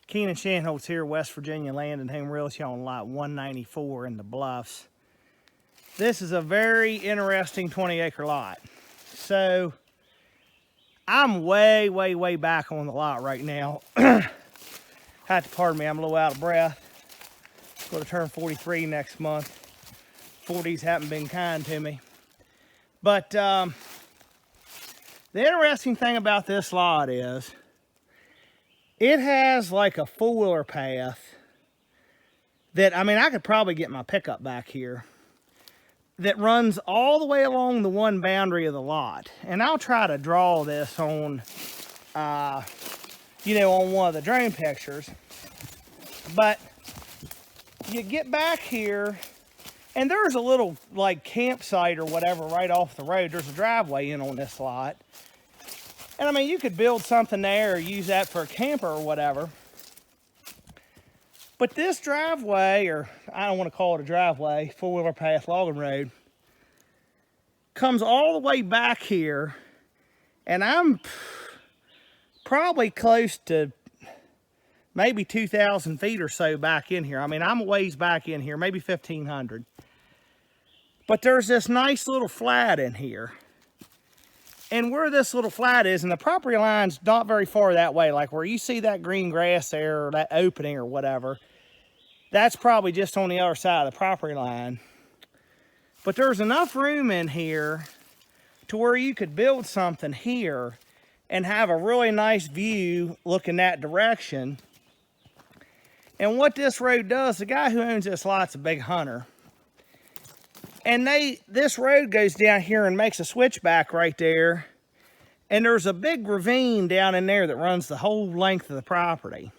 Keenan Shanholtz here, West Virginia Land and Home Realty on lot 194 in the Bluffs. This is a very interesting 20-acre lot. So I'm way back on the lot right now. Have to pardon me, I'm a little out of breath. Going to turn 43 next month. 40s haven't been kind to me. But the interesting thing about this lot is it has like a four-wheeler path that, I mean, I could probably get my pickup back here, that runs all the way along the one boundary of the lot. And I'll try to draw this on, you know, on one of the drone pictures. But you get back here, and there's a little, like, campsite or whatever right off the road. There's a driveway in on this lot. And, I mean, you could build something there or use that for a camper or whatever. But this driveway, or I don't want to call it a driveway, four-wheeler path, logging road, comes all the way back here. And I'm probably close to maybe 2,000 feet or so back in here. I mean, I'm a ways back in here, maybe 1,500. But there's this nice little flat in here. And where this little flat is, and the property line's not very far that way, like where you see that green grass there, or that opening or whatever, that's probably just on the other side of the property line. But there's enough room in here to where you could build something here and have a really nice view looking that direction. And what this road does, the guy who owns this lot's a big hunter. And this road goes down here and makes a switchback right there. And there's a big ravine down in there that runs the whole length of the property.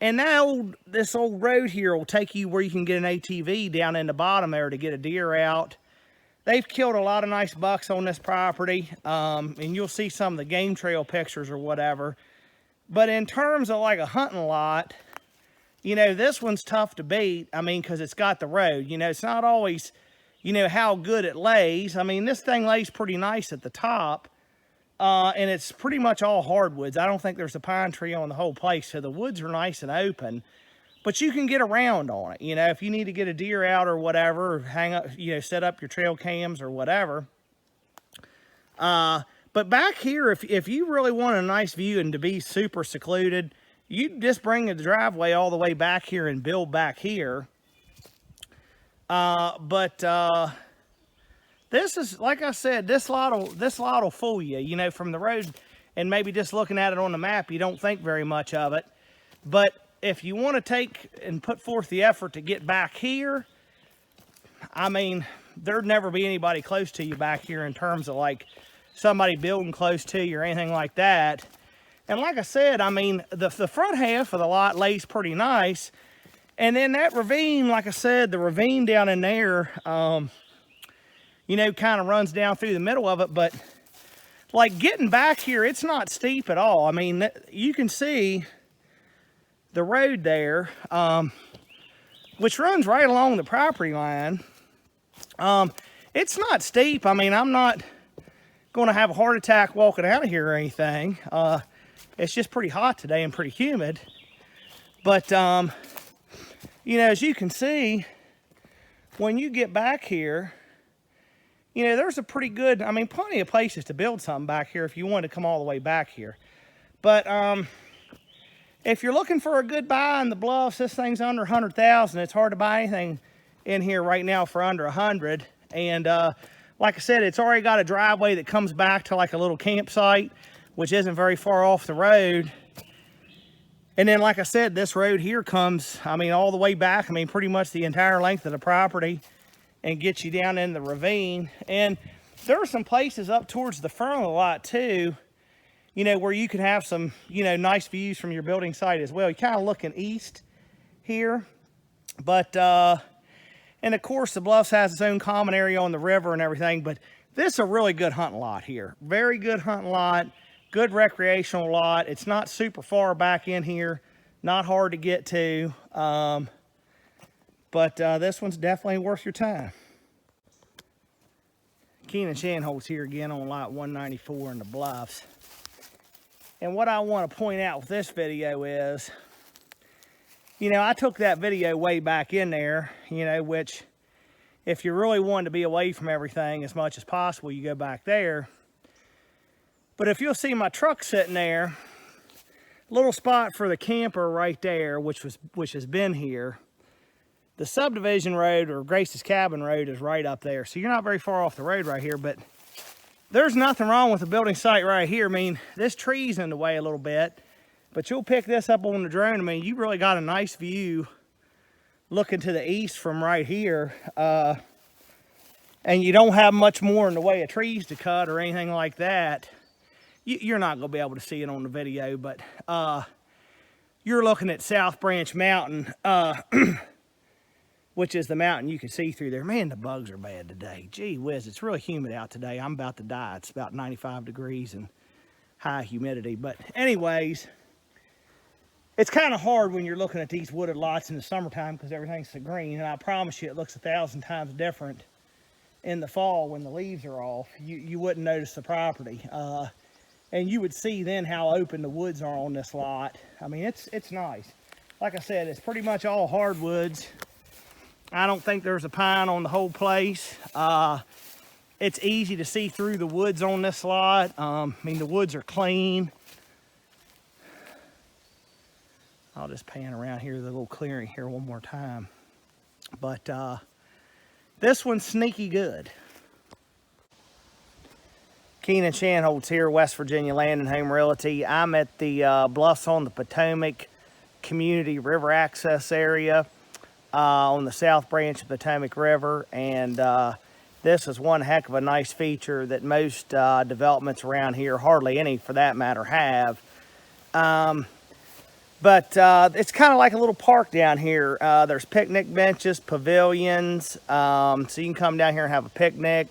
And this old road here will take you where you can get an ATV down in the bottom there to get a deer out. They've killed a lot of nice bucks on this property. And you'll see some of the game trail pictures or whatever. But in terms of like a hunting lot, you know, this one's tough to beat. I mean, because it's got the road. You know, it's not always, you know, how good it lays. I mean, this thing lays pretty nice at the top. And it's pretty much all hardwoods. I don't think there's a pine tree on the whole place. So the woods are nice and open. But you can get around on it. You know, if you need to get a deer out or whatever, or hang up, you know, set up your trail cams or whatever. But back here, if you really want a nice view and to be super secluded, you just bring the driveway all the way back here and build back here. This is, like I said, this lot will fool you. You know, from the road and maybe just looking at it on the map, you don't think very much of it. But if you want to take and put forth the effort to get back here, I mean, there'd never be anybody close to you back here in terms of like somebody building close to you or anything like that. And like I said, I mean, the front half of the lot lays pretty nice. And then that ravine, like I said, the ravine down in there, you know, kind of runs down through the middle of it. But like getting back here, it's not steep at all. I mean, you can see the road there, which runs right along the property line. It's not steep. I mean, I'm not going to have a heart attack walking out of here or anything. It's just pretty hot today and pretty humid. But, you know, as you can see, when you get back here, you know, there's a pretty good, I mean, plenty of places to build something back here if you want to come all the way back here. But if you're looking for a good buy in the Bluffs, this thing's under 100,000. It's hard to buy anything in here right now for under 100. And like I said, it's already got a driveway that comes back to like a little campsite, which isn't very far off the road. And then, like I said, this road here comes, I mean, all the way back. I mean, pretty much the entire length of the property and gets you down in the ravine. And there are some places up towards the front of the lot too, you know, where you can have some, you know, nice views from your building site as well. You're kind of looking east here. But, and of course, the Bluffs has its own common area on the river and everything. But this is a really good hunting lot here. Very good hunting lot. Good recreational lot. It's not super far back in here. Not hard to get to. But this one's definitely worth your time. Keenan Shanholtz here again on lot 194 in the Bluffs. And what I want to point out with this video is You know, I took that video way back in there, you know, which if you really wanted to be away from everything as much as possible, you go back there. But if you'll see my truck sitting there, little spot for the camper right there, which has been here. The subdivision road, or Grace's Cabin Road, is right up there. So you're not very far off the road right here, but there's nothing wrong with the building site right here. I mean, this tree's in the way a little bit, but you'll pick this up on the drone. I mean, you really got a nice view looking to the east from right here. And you don't have much more in the way of trees to cut or anything like that. You're not going to be able to see it on the video, but you're looking at South Branch Mountain, which is the mountain you can see through there. Man, the bugs are bad today. Gee whiz, it's really humid out today. I'm about to die. It's about 95 degrees and high humidity. But anyways, it's kind of hard when you're looking at these wooded lots in the summertime because everything's so green. And I promise you, it looks 1,000 times different in the fall when the leaves are off. You wouldn't notice the property. And you would see then how open the woods are on this lot. I mean, it's nice. Like I said, it's pretty much all hardwoods. I don't think there's a pine on the whole place. It's easy to see through the woods on this lot. I mean, the woods are clean. I'll just pan around here, the little clearing here one more time. But this one's sneaky good. Keenan Shanholtz here, West Virginia Land and Home Realty. I'm at the Bluffs on the Potomac Community River Access area on the South Branch of Potomac River. And this is one heck of a nice feature that most developments around here, hardly any for that matter, have. But it's kind of like a little park down here. There's picnic benches, pavilions, so you can come down here and have a picnic.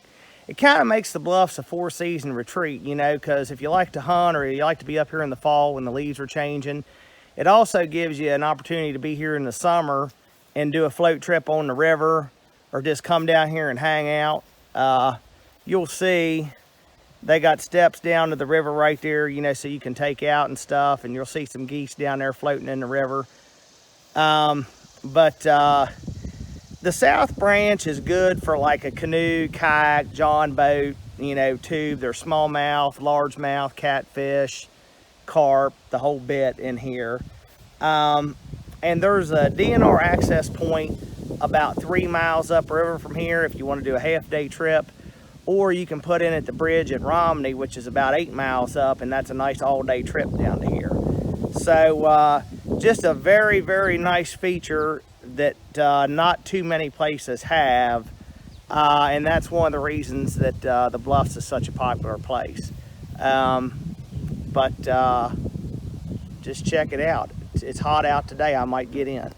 It kind of makes the Bluffs a four-season retreat, you know, because if you like to hunt or you like to be up here in the fall when the leaves are changing, it also gives you an opportunity to be here in the summer and do a float trip on the river or just come down here and hang out. You'll see they got steps down to the river right there, you know, so you can take out and stuff, and you'll see some geese down there floating in the river. The South Branch is good for like a canoe, kayak, john boat, you know, tube. There's smallmouth, largemouth, catfish, carp, the whole bit in here. And there's a DNR access point about 3 miles upriver from here if you want to do a half-day trip. Or you can put in at the bridge at Romney, which is about 8 miles up, and that's a nice all-day trip down to here. So just a very, very nice feature that not too many places have, and that's one of the reasons that the Bluffs is such a popular place. Just check it out. It's hot out today. I might get in.